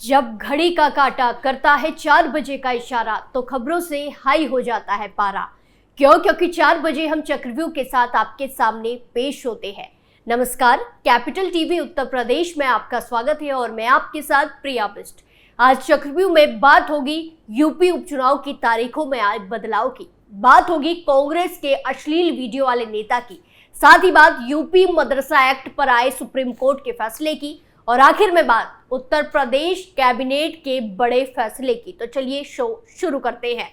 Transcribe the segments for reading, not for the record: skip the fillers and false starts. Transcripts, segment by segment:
जब घड़ी का काटा करता है 4 बजे का इशारा तो खबरों से हाई हो जाता है पारा। क्योंकि 4 बजे हम चक्रव्यूह के साथ आपके सामने पेश होते हैं। नमस्कार, कैपिटल टीवी उत्तर प्रदेश में आपका स्वागत है और मैं आपके साथ प्रिया बिष्ट। आज चक्रव्यूह में बात होगी यूपी उपचुनाव की तारीखों में आए बदलाव की, बात होगी कांग्रेस के अश्लील वीडियो वाले नेता की, साथ ही बात यूपी मदरसा एक्ट पर आए सुप्रीम कोर्ट के फैसले की और आखिर में बात उत्तर प्रदेश कैबिनेट के बड़े फैसले की। तो चलिए शो शुरू करते हैं।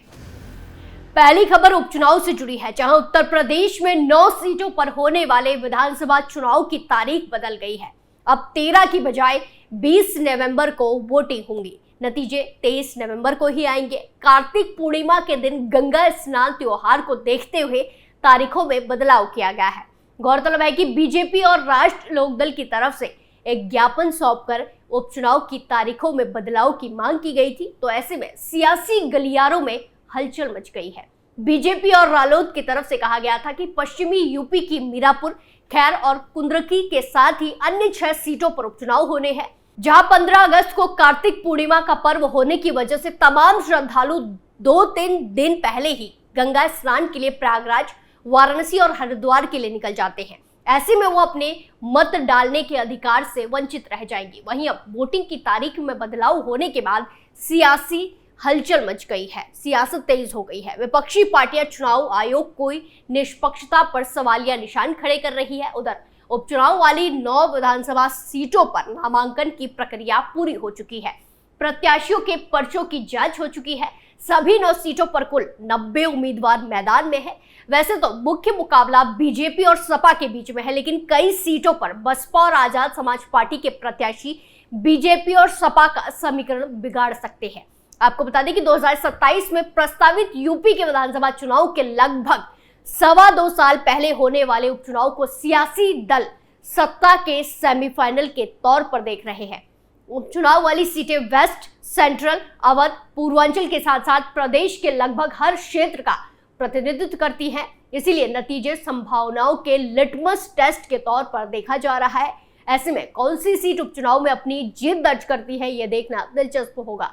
पहली खबर उपचुनाव से जुड़ी है, जहां उत्तर प्रदेश में 9 सीटों पर होने वाले विधानसभा चुनाव की तारीख बदल गई है। अब 13 की बजाय 20 नवंबर को वोटिंग होंगी। नतीजे 23 नवंबर को ही आएंगे। कार्तिक पूर्णिमा के दिन गंगा स्नान त्योहार को देखते हुए तारीखों में बदलाव किया गया है। गौरतलब है कि बीजेपी और राष्ट्र लोकदल की तरफ से एक ज्ञापन सौंपकर उपचुनाव की तारीखों में बदलाव की मांग की गई थी। तो ऐसे में सियासी गलियारों में हलचल मच गई है। बीजेपी और रालोद की तरफ से कहा गया था कि पश्चिमी यूपी की मीरापुर, खैर और कुंद्रकी के साथ ही अन्य 6 सीटों पर उपचुनाव होने हैं, जहां 15 अगस्त को कार्तिक पूर्णिमा का पर्व होने की वजह से तमाम श्रद्धालु 2-3 दिन पहले ही गंगा स्नान के लिए प्रयागराज, वाराणसी और हरिद्वार के लिए निकल जाते हैं। ऐसे में वो अपने मत डालने के अधिकार से वंचित रह जाएंगे। वहीं अब वोटिंग की तारीख में बदलाव होने के बाद सियासी हलचल मच गई है, सियासत तेज हो गई है। विपक्षी पार्टियां चुनाव आयोग की निष्पक्षता पर सवालिया निशान खड़े कर रही है। उधर उपचुनाव वाली 9 विधानसभा सीटों पर नामांकन की प्रक्रिया पूरी हो चुकी है। प्रत्याशियों के पर्चों की जांच हो चुकी है। सभी 9 सीटों पर कुल 90 उम्मीदवार मैदान में है। वैसे तो मुख्य मुकाबला बीजेपी और सपा के बीच में है, लेकिन कई सीटों पर बसपा और आजाद समाज पार्टी के प्रत्याशी बीजेपी और सपा का समीकरण बिगाड़ सकते हैं। आपको बता दें कि 2027 में प्रस्तावित यूपी के विधानसभा चुनाव के लगभग 2.25 साल पहले होने वाले उपचुनाव को सियासी दल सत्ता के सेमीफाइनल के तौर पर देख रहे हैं। उपचुनाव वाली सीटें वेस्ट, सेंट्रल, अवध, पूर्वांचल के साथ साथ प्रदेश के लगभग हर क्षेत्र का प्रतिनिधित्व करती हैं। इसीलिए नतीजे संभावनाओं के लिटमस टेस्ट के तौर पर देखा जा रहा है। ऐसे में कौन सी सीट उपचुनाव में अपनी जीत दर्ज करती है, यह देखना दिलचस्प होगा।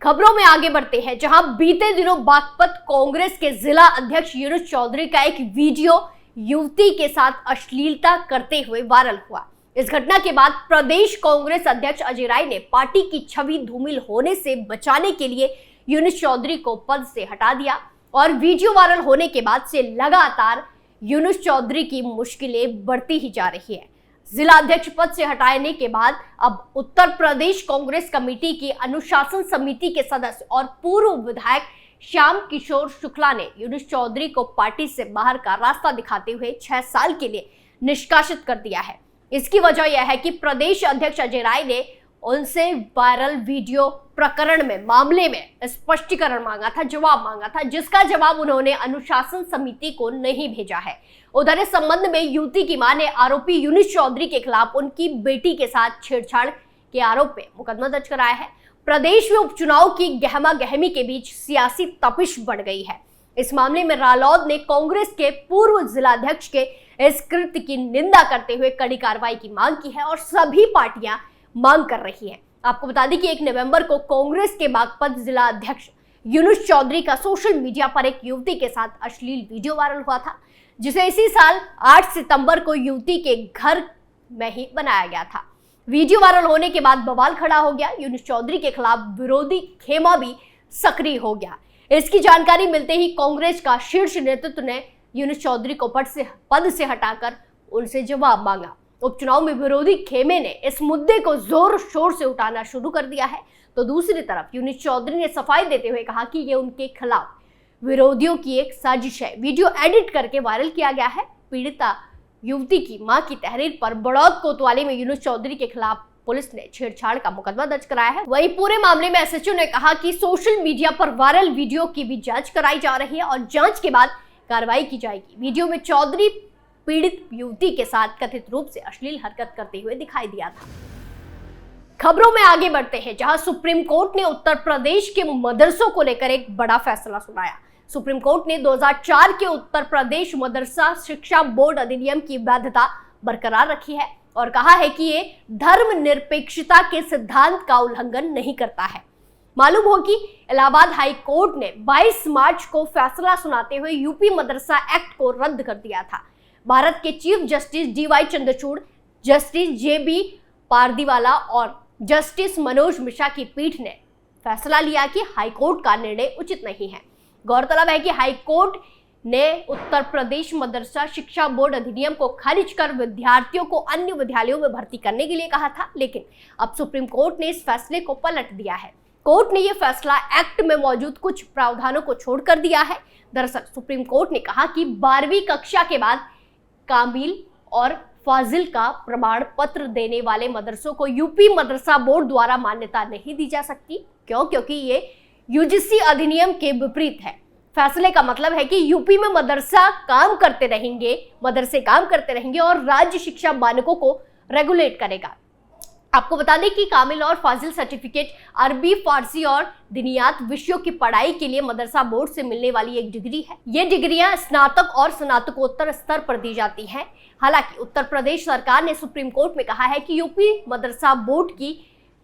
खबरों में आगे बढ़ते हैं, जहां बीते दिनों बागपत कांग्रेस के जिला अध्यक्ष यूनुस चौधरी का एक वीडियो युवती के साथ अश्लीलता करते हुए वायरल हुआ। इस घटना के बाद प्रदेश कांग्रेस अध्यक्ष अजय राय ने पार्टी की छवि धूमिल होने से बचाने के लिए यूनुस चौधरी को पद से हटा दिया और वीडियो वायरल होने के बाद से लगातार यूनुस चौधरी की मुश्किलें बढ़ती ही जा रही है। जिला अध्यक्ष पद से हटाने के बाद अब उत्तर प्रदेश कांग्रेस कमेटी की अनुशासन समिति के सदस्य और पूर्व विधायक श्याम किशोर शुक्ला ने यूनुस चौधरी को पार्टी से बाहर का रास्ता दिखाते हुए 6 साल के लिए निष्कासित कर दिया है। इसकी वजह यह है कि प्रदेश अध्यक्ष अजय राय ने उनसे वायरल वीडियो प्रकरण में मामले में स्पष्टीकरण मांगा था, जवाब मांगा था, जिसका जवाब उन्होंने अनुशासन समिति को नहीं भेजा है। उधर इस संबंध में युवती की मां ने आरोपी यूनुस चौधरी के खिलाफ उनकी बेटी के साथ छेड़छाड़ के आरोप में मुकदमा दर्ज कराया है। प्रदेश में उपचुनाव की गहमा गहमी के बीच सियासी तपिश बढ़ गई है। इस मामले में रालोद ने कांग्रेस के पूर्व जिलाध्यक्ष के इस कृत्य की निंदा करते हुए कड़ी कार्रवाई की मांग की है और सभी पार्टियां मांग कर रही है। आपको बता दें कि 1 नवंबर को कांग्रेस के बागपत जिला अध्यक्ष यूनुस चौधरी का सोशल मीडिया पर एक युवती के साथ अश्लील वीडियो वायरल हुआ था, जिसे इसी साल 8 सितंबर को युवती के घर में ही बनाया गया था। वीडियो वायरल होने के बाद बवाल खड़ा हो गया। यूनुस चौधरी के खिलाफ विरोधी खेमा भी सक्रिय हो गया। इसकी जानकारी मिलते ही कांग्रेस का शीर्ष नेतृत्व ने यूनुस चौधरी को पद से हटाकर उनसे जवाब मांगा। उपचुनाव में विरोधी खेमे ने इस मुद्दे को जोर शोर से उठाना शुरू कर दिया है। तो दूसरी तरफ यूनुस चौधरी ने सफाई देते हुए कहा कि ये उनके खिलाफ विरोधियों की एक साजिश है। वीडियो एडिट करके वायरल किया गया है। पीड़िता युवती की मां की तहरीर पर बड़ौद कोतवाली में यूनुस चौधरी के खिलाफ पुलिस ने छेड़छाड़ का मुकदमा दर्ज कराया है। वहीं पूरे मामले में एसएचओ ने कहा कि सोशल मीडिया पर वायरल वीडियो की भी जांच कराई जा रही है और जांच के बाद कार्रवाई की जाएगी। वीडियो में चौधरी पीड़ित युवती के साथ कथित रूप से अश्लील हरकत करते हुए दिखाई दिया था। खबरों में आगे बढ़ते हैं, जहां सुप्रीम कोर्ट ने उत्तर प्रदेश के मदरसों को लेकर एक बड़ा फैसला सुनाया। सुप्रीम कोर्ट ने 2004 के उत्तर प्रदेश मदरसा शिक्षा बोर्ड अधिनियम की वैधता बरकरार रखी है। और कहा है कि ये धर्मनिरपेक्षता के सिद्धांत का उल्लंघन नहीं करता है। मालूम हो कि इलाहाबाद हाई कोर्ट ने 22 मार्च को फैसला सुनाते हुए यूपी मदरसा एक्ट को रद्द कर दिया था। भारत के chief justice DY Chandrachud, justice JB Pardiwala और जस्टिस मनोज मिश्रा की पीठ ने फैसला लिया कि हाईकोर्ट का निर्णय उचित नहीं है। गौरतलब है कि हाईकोर्ट ने उत्तर प्रदेश मदरसा शिक्षा बोर्ड अधिनियम को खारिज कर विद्यार्थियों को अन्य विद्यालयों में भर्ती करने के लिए कहा था, लेकिन अब सुप्रीम कोर्ट ने इस फैसले को पलट दिया है। कोर्ट ने यह फैसला एक्ट में मौजूद कुछ प्रावधानों को छोड़कर दिया है। दरअसल सुप्रीम कोर्ट ने कहा कि 12वीं कक्षा के बाद कामिल और फाजिल का प्रमाण पत्र देने वाले मदरसों को यूपी मदरसा बोर्ड द्वारा मान्यता नहीं दी जा सकती, क्योंकि ये UGC अधिनियम के विपरीत है। फैसले का मतलब है कि यूपी में मदरसे काम करते रहेंगे और राज्य शिक्षा मानकों को रेगुलेट करेगा। आपको बता दें कि कामिल और फाजिल सर्टिफिकेट अरबी, फारसी और दिनियात विषयों की पढ़ाई के लिए मदरसा बोर्ड से मिलने वाली एक डिग्री है। ये डिग्रियां स्नातक और स्नातकोत्तर स्तर पर दी जाती हैं। हालांकि उत्तर प्रदेश सरकार ने सुप्रीम कोर्ट में कहा है कि यूपी मदरसा बोर्ड की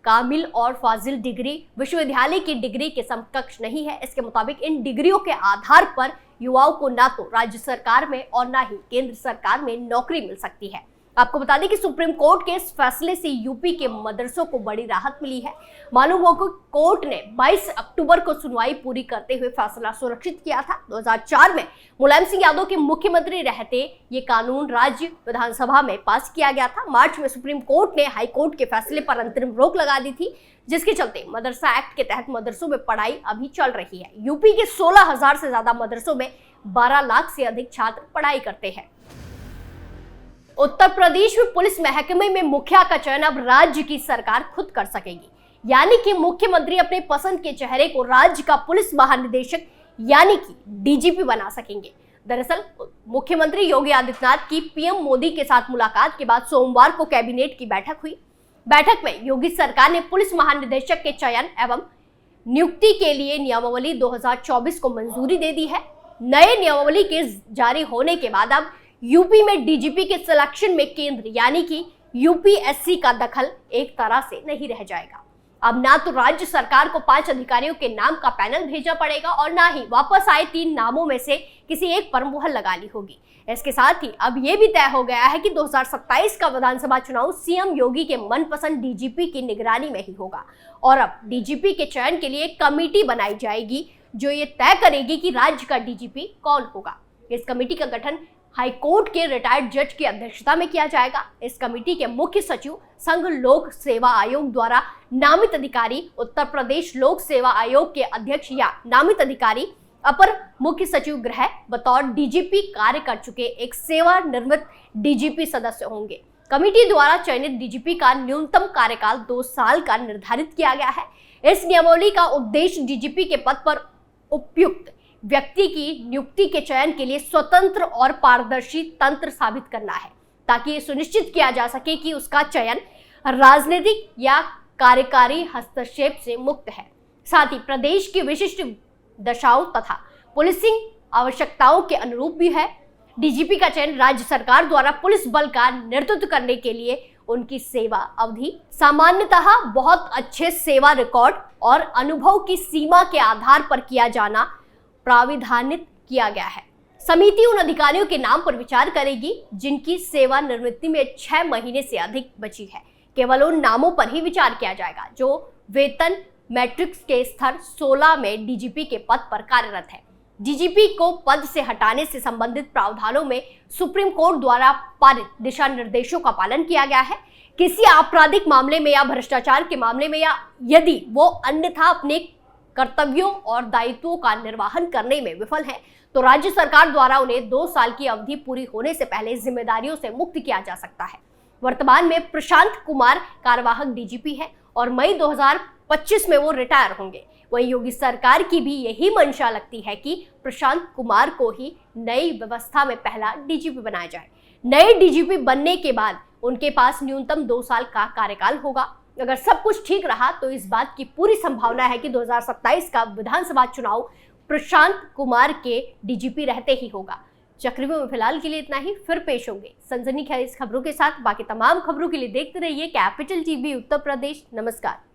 कामिल और फाजिल डिग्री विश्वविद्यालय की डिग्री के समकक्ष नहीं है। इसके मुताबिक इन डिग्रियों के आधार पर युवाओं को ना तो राज्य सरकार में और ना ही केंद्र सरकार में नौकरी मिल सकती है। आपको बता दें कि सुप्रीम कोर्ट के इस फैसले से यूपी के मदरसों को बड़ी राहत मिली है। मालूम हो कि कोर्ट ने 22 अक्टूबर को सुनवाई पूरी करते हुए फैसला सुरक्षित किया था। 2004 में मुलायम सिंह यादव के मुख्यमंत्री रहते ये कानून राज्य विधानसभा में पास किया गया था। मार्च में सुप्रीम कोर्ट ने हाई कोर्ट के फैसले पर अंतरिम रोक लगा दी थी, जिसके चलते मदरसा एक्ट के तहत मदरसों में पढ़ाई अभी चल रही है। यूपी के 16,000 से ज्यादा मदरसों में 12 लाख से अधिक छात्र पढ़ाई करते हैं। उत्तर प्रदेश में पुलिस महकमे में मुखिया का चयन अब राज्य की सरकार खुद कर सकेगी, यानी कि मुख्यमंत्री अपने पसंद के चेहरे को राज्य का पुलिस महानिदेशक यानी कि DGP बना सकेंगे। दरअसल मुख्यमंत्री योगी आदित्यनाथ की PM मोदी के साथ मुलाकात के बाद सोमवार को कैबिनेट की बैठक हुई। बैठक में योगी सरकार ने पुलिस महानिदेशक के चयन एवं नियुक्ति के लिए नियमावली 2024 को मंजूरी दे दी है। नए नियमावली के जारी होने के बाद अब यूपी में DGP के सिलेक्शन में केंद्र यानी कि UPSC का दखल एक तरह से नहीं रह जाएगा। अब ना तो राज्य सरकार को 5 अधिकारियों के नाम का पैनल भेजना पड़ेगा और ना ही वापस आए 3 नामों में से किसी एक पर मुहर लगानी होगी। इसके साथ ही अब यह भी तय हो गया है कि 2027 का विधानसभा चुनाव CM योगी के मनपसंद DGP की निगरानी में ही होगा और अब DGP के चयन के लिए एक कमेटी बनाई जाएगी जो ये तय करेगी कि राज्य का DGP कौन होगा। इस कमेटी का गठन हाईकोर्ट के रिटायर्ड जज की अध्यक्षता में किया जाएगा। इस कमेटी के मुख्य सचिव संघ लोक सेवा आयोग द्वारा नामित अधिकारी, उत्तर प्रदेश लोक सेवा आयोग के अध्यक्ष या नामित अधिकारी, अपर मुख्य सचिव गृह बतौर DGP कार्य कर चुके एक सेवानिवृत्त DGP सदस्य होंगे। कमेटी द्वारा चयनित DGP का न्यूनतम कार्यकाल 2 साल का निर्धारित किया गया है। इस नियमावली का उद्देश्य DGP के पद पर उपयुक्त व्यक्ति की नियुक्ति के चयन के लिए स्वतंत्र और पारदर्शी तंत्र साबित करना है, ताकि ये सुनिश्चित किया जा सके कि उसका चयन राजनीतिक या कार्यकारी हस्तक्षेप से मुक्त है। साथ ही प्रदेश की विशिष्ट दशाओं तथा पुलिसिंग आवश्यकताओं के अनुरूप भी है। DGP का चयन राज्य सरकार द्वारा पुलिस बल का नेतृत्व करने के लिए उनकी सेवा अवधि, सामान्यतः बहुत अच्छे सेवा रिकॉर्ड और अनुभव की सीमा के आधार पर किया जाना प्राविधानित किया गया है। समिति उन अधिकारियों के नाम पर विचार करेगी जिनकी सेवानिवृत्ति में 6 महीने से अधिक बची है। केवल उन नामों पर ही विचार किया जाएगा जो वेतन मैट्रिक्स के स्तर 16 में DGP के पद पर कार्यरत है। DGP को पद से हटाने से संबंधित प्रावधानों में सुप्रीम कोर्ट द्वारा पारित दिशा निर्देशों का पालन किया गया है। किसी आपराधिक मामले में या भ्रष्टाचार के मामले में या यदि वो अन्यथा अपने कर्तव्यों और दायित्वों का निर्वहन करने में विफल है तो राज्य सरकार द्वारा उन्हें 2 साल की अवधि पूरी होने से पहले जिम्मेदारियों से मुक्त किया जा सकता है। वर्तमान में प्रशांत कुमार कार्यवाहक DGP है और मई 2025 में वो रिटायर होंगे। वहीं योगी सरकार की भी यही मंशा लगती है कि प्रशांत कुमार को ही नई व्यवस्था में पहला DGP बनाया जाए। नए DGP बनने के बाद उनके पास न्यूनतम 2 साल का कार्यकाल होगा। अगर सब कुछ ठीक रहा तो इस बात की पूरी संभावना है कि 2027 का विधानसभा चुनाव प्रशांत कुमार के DGP रहते ही होगा, चक्रव्यूह में फिलहाल के लिए इतना ही, फिर पेश होंगे सनसनीखेज खबरों के साथ। बाकी तमाम खबरों के लिए देखते रहिए कैपिटल टीवी उत्तर प्रदेश। नमस्कार।